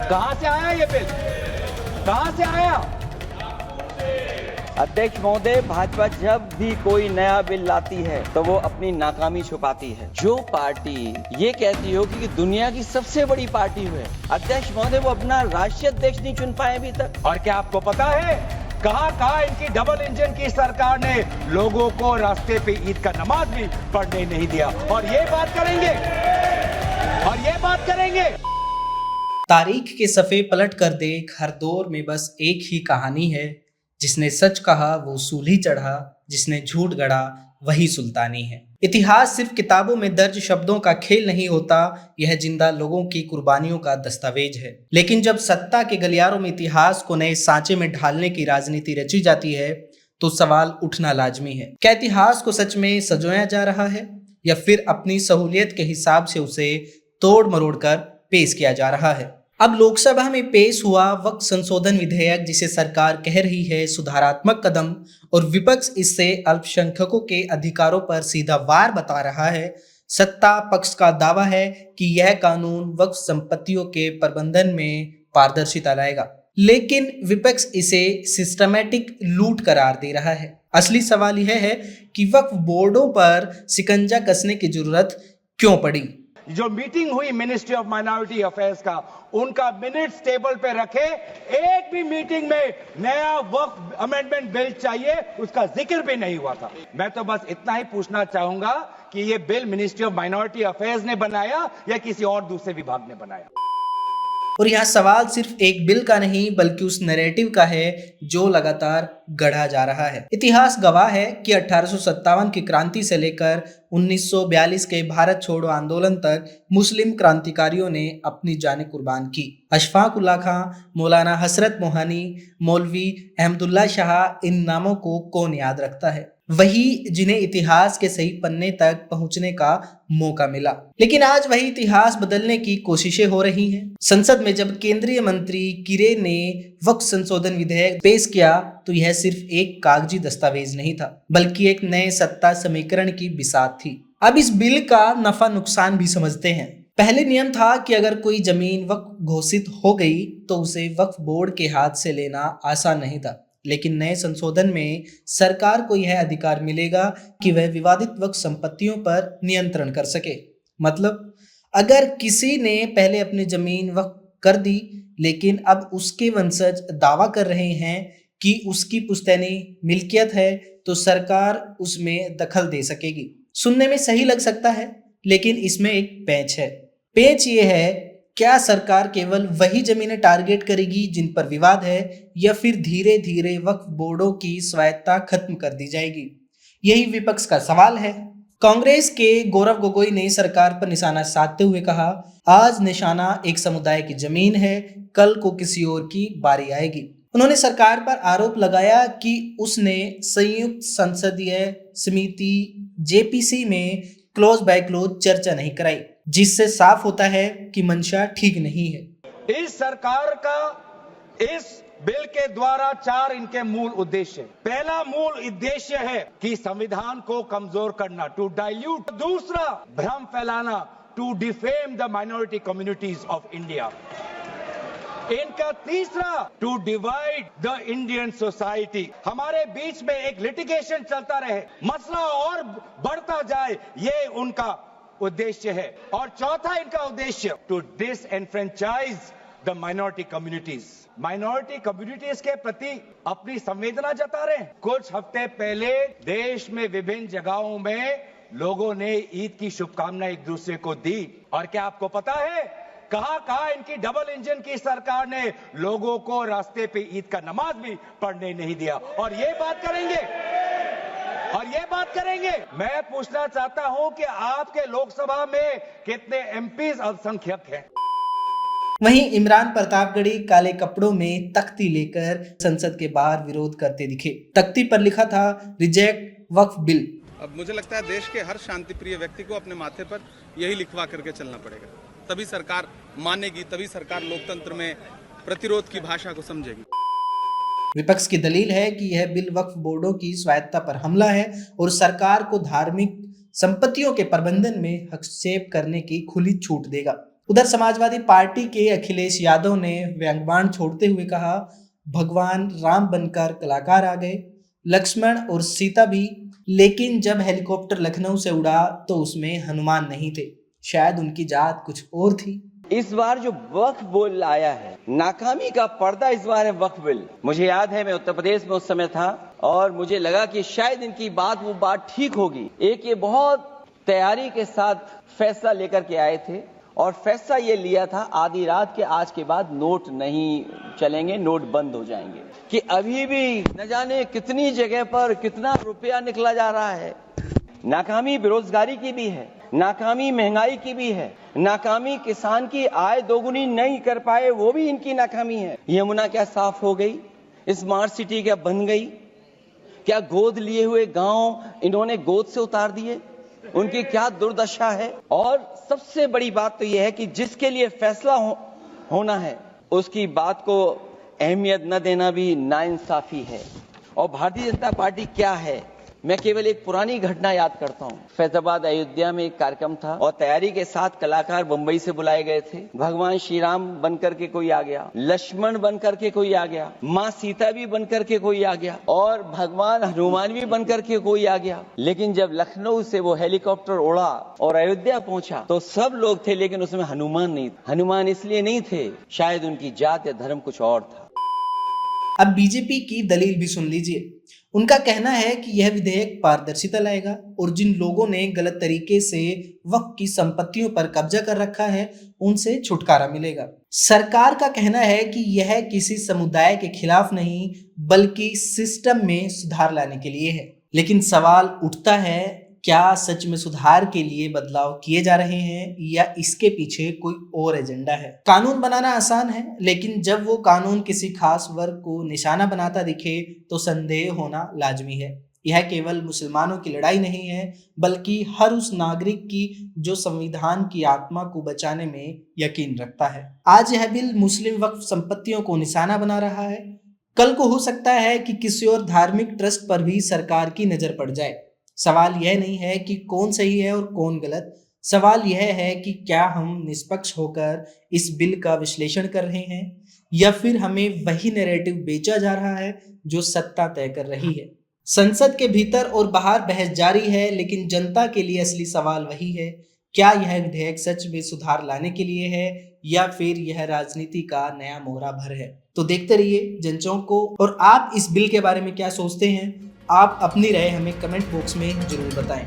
कहां से आया ये बिल? कहां से आया? अध्यक्ष महोदय, भाजपा जब भी कोई नया बिल लाती है तो वो अपनी नाकामी छुपाती है। जो पार्टी ये कहती हो कि दुनिया की सबसे बड़ी पार्टी है, अध्यक्ष महोदय वो अपना राष्ट्रीय अध्यक्ष नहीं चुन पाए अभी तक। और क्या आपको पता है कहां कहां इनकी डबल इंजन की सरकार ने लोगों को रास्ते पे ईद का नमाज भी पढ़ने नहीं दिया? और ये बात करेंगे। तारीख के सफ़े पलट कर देख, हर दौर में बस एक ही कहानी है। जिसने सच कहा वो सूली चढ़ा, जिसने झूठ गढ़ा वही सुल्तानी है। इतिहास सिर्फ किताबों में दर्ज शब्दों का खेल नहीं होता, यह जिंदा लोगों की कुर्बानियों का दस्तावेज है। लेकिन जब सत्ता के गलियारों में इतिहास को नए सांचे में ढालने की राजनीति रची जाती है तो सवाल उठना लाजमी है। क्या इतिहास को सच में सजोया जा रहा है या फिर अपनी सहूलियत के हिसाब से उसे तोड़ मरोड़ कर पेश किया जा रहा है? अब लोकसभा में पेश हुआ वक्फ संशोधन विधेयक, जिसे सरकार कह रही है सुधारात्मक कदम, और विपक्ष इससे अल्पसंख्यकों के अधिकारों पर सीधा वार बता रहा है। सत्ता पक्ष का दावा है कि यह कानून वक्फ संपत्तियों के प्रबंधन में पारदर्शिता लाएगा, लेकिन विपक्ष इसे सिस्टमैटिक लूट करार दे रहा है। असली सवाल यह है कि वक्फ बोर्डों पर शिकंजा कसने की जरूरत क्यों पड़ी? जो मीटिंग हुई मिनिस्ट्री ऑफ माइनॉरिटी अफेयर्स का, उनका मिनट्स टेबल पे रखे, एक भी मीटिंग में नया वक्फ अमेंडमेंट बिल चाहिए उसका जिक्र भी नहीं हुआ था। मैं तो बस इतना ही पूछना चाहूंगा कि ये bill ministry of minority affairs ने बनाया या किसी और दूसरे विभाग ने बनाया? और यहाँ सवाल सिर्फ एक बिल का नहीं बल्कि उस नैरेटिव का है जो लगातार गढ़ा जा रहा है। इतिहास गवाह है कि 1857 की क्रांति से लेकर 1942 के भारत छोड़ो आंदोलन तक मुस्लिम क्रांतिकारियों ने अपनी जानें कुर्बान की। अशफाक उल्लाह खां, मौलाना हसरत मोहानी, मौलवी अहमदुल्ला शाह, इन नामों को कौन याद रखता है? वही जिन्हें इतिहास के सही पन्ने तक पहुंचने का मौका मिला। लेकिन आज वही इतिहास बदलने की कोशिशें हो रही हैं। संसद में जब केंद्रीय मंत्री किरे ने वक्फ संशोधन विधेयक पेश किया तो यह सिर्फ एक कागजी दस्तावेज नहीं था, बल्कि एक नए सत्ता समीकरण की बिसात थी। अब इस बिल का नफा नुकसान भी समझते हैं। पहले नियम था कि अगर कोई जमीन वक्फ घोषित हो गई तो उसे वक्फ बोर्ड के हाथ से लेना आसान नहीं था। लेकिन नए संशोधन में सरकार को यह अधिकार मिलेगा कि वह विवादित वक्फ संपत्तियों पर नियंत्रण कर सके। मतलब अगर किसी ने पहले अपनी जमीन वक्फ कर दी लेकिन अब उसके वंशज दावा कर रहे हैं कि उसकी पुश्तैनी मिल्कियत है तो सरकार उसमें दखल दे सकेगी। सुनने में सही लग सकता है, लेकिन इसमें एक पेंच है। पेंच ये है, क्या सरकार केवल वही जमीनें टारगेट करेगी जिन पर विवाद है, या फिर धीरे धीरे वक्फ बोर्डों की स्वायत्तता खत्म कर दी जाएगी? यही विपक्ष का सवाल है। कांग्रेस के गौरव गोगोई ने सरकार पर निशाना साधते हुए कहा, आज निशाना एक समुदाय की जमीन है, कल को किसी और की बारी आएगी। उन्होंने सरकार पर आरोप लगाया कि उसने संयुक्त संसदीय समिति जेपीसी में क्लोज बाय क्लोज चर्चा नहीं कराई, जिससे साफ होता है कि मंशा ठीक नहीं है। इस सरकार का इस बिल के द्वारा 4 इनके मूल उद्देश्य। पहला मूल उद्देश्य है कि संविधान को कमजोर करना, टू डाइल्यूट। दूसरा, भ्रम फैलाना, to defame the minority communities of India. इनका तीसरा, to divide the Indian society. हमारे बीच में एक लिटिगेशन चलता रहे, मसला और बढ़ता जाए, ये उनका उद्देश्य है। और चौथा इनका उद्देश्य, to disenfranchise the minority communities. Minority communities के प्रति अपनी संवेदना जता रहे हैं। कुछ हफ्ते पहले देश में विभिन्न जगहों में लोगों ने ईद की शुभकामनाएं एक दूसरे को दी। और क्या आपको पता है कहां इनकी डबल इंजन की सरकार ने लोगों को रास्ते पे ईद का नमाज भी पढ़ने नहीं दिया? और ये बात करेंगे। मैं पूछना चाहता हूं कि आपके लोकसभा में कितने एमपीज अल्पसंख्यक हैं? वहीं इमरान प्रतापगढ़ी काले कपड़ों में तख्ती लेकर संसद के बाहर विरोध करते दिखे। तख्ती पर लिखा था, रिजेक्ट वक्फ बिल। अब मुझे लगता है देश के हर शांतिप्रिय व्यक्ति को अपने माथे पर यही लिखवा करके चलना पड़ेगा, तभी सरकार मानेगी, तभी सरकार लोकतंत्र में प्रतिरोध की भाषा को समझेगी। विपक्ष की दलील है कि यह बिल वक्फ बोर्डों की स्वायत्तता पर हमला है और सरकार को धार्मिक संपत्तियों के प्रबंधन में हस्तक्षेप करने की खुली छूट देगा। उधर समाजवादी पार्टी के अखिलेश यादव ने व्यंग्यबाण छोड़ते हुए कहा, भगवान राम बनकर कलाकार आ गए, लक्ष्मण और सीता भी, लेकिन जब हेलीकॉप्टर लखनऊ से उड़ा तो उसमें हनुमान नहीं थे, शायद उनकी जात कुछ और थी। इस बार जो वक्फ बिल आया है, नाकामी का पर्दा इस बार है वक्फ बिल। मुझे याद है मैं उत्तर प्रदेश में उस समय था और मुझे लगा कि शायद इनकी वो बात ठीक होगी। एक ये बहुत तैयारी के साथ फैसला लेकर के आए थे और फैसला ये लिया था आधी रात के आज के बाद नोट नहीं चलेंगे, नोट बंद हो जाएंगे। कि अभी भी न जाने कितनी जगह पर कितना रुपया निकला जा रहा है। नाकामी बेरोजगारी की भी है, नाकामी महंगाई की भी है, नाकामी किसान की आय दोगुनी नहीं कर पाए वो भी इनकी नाकामी है। यमुना क्या साफ हो गई, स्मार्ट सिटी क्या बन गई, क्या गोद लिए हुए गांव इन्होंने गोद से उतार दिए, उनकी क्या दुर्दशा है। और सबसे बड़ी बात तो यह है कि जिसके लिए फैसला होना है उसकी बात को अहमियत न देना भी नाइंसाफी है। और भारतीय जनता पार्टी क्या है, मैं केवल एक पुरानी घटना याद करता हूँ। फैजाबाद अयोध्या में एक कार्यक्रम था और तैयारी के साथ कलाकार बंबई से बुलाए गए थे। भगवान श्री राम बनकर के कोई आ गया, लक्ष्मण बनकर के कोई आ गया, माँ सीता भी बनकर के कोई आ गया और भगवान हनुमान भी बनकर के कोई आ गया। लेकिन जब लखनऊ से वो हेलीकॉप्टर उड़ा और अयोध्या पहुंचा तो सब लोग थे, लेकिन उसमें हनुमान नहीं था। हनुमान इसलिए नहीं थे, शायद उनकी जात या धर्म कुछ और था। अब बीजेपी की दलील भी सुन लीजिए। उनका कहना है कि यह विधेयक पारदर्शिता लाएगा और जिन लोगों ने गलत तरीके से वक्फ की संपत्तियों पर कब्जा कर रखा है उनसे छुटकारा मिलेगा। सरकार का कहना है कि यह किसी समुदाय के खिलाफ नहीं बल्कि सिस्टम में सुधार लाने के लिए है। लेकिन सवाल उठता है, क्या सच में सुधार के लिए बदलाव किए जा रहे हैं या इसके पीछे कोई और एजेंडा है। कानून बनाना आसान है, लेकिन जब वो कानून किसी खास वर्ग को निशाना बनाता दिखे तो संदेह होना लाजमी है। यह केवल मुसलमानों की लड़ाई नहीं है बल्कि हर उस नागरिक की जो संविधान की आत्मा को बचाने में यकीन रखता है। आज यह बिल मुस्लिम वक्फ संपत्तियों को निशाना बना रहा है, कल को हो सकता है कि किसी और धार्मिक ट्रस्ट पर भी सरकार की नजर पड़ जाए। सवाल यह नहीं है कि कौन सही है और कौन गलत, सवाल यह है कि क्या हम निष्पक्ष होकर इस बिल का विश्लेषण कर रहे हैं या फिर हमें वही नैरेटिव बेचा जा रहा है जो सत्ता तय कर रही है। संसद के भीतर और बाहर बहस जारी है, लेकिन जनता के लिए असली सवाल वही है, क्या यह विधेयक सच में सुधार लाने के लिए है या फिर यह राजनीति का नया मोहरा भर है। तो देखते रहिए जनचौक को। और आप इस बिल के बारे में क्या सोचते हैं, आप अपनी राय हमें कमेंट बॉक्स में जरूर बताएं।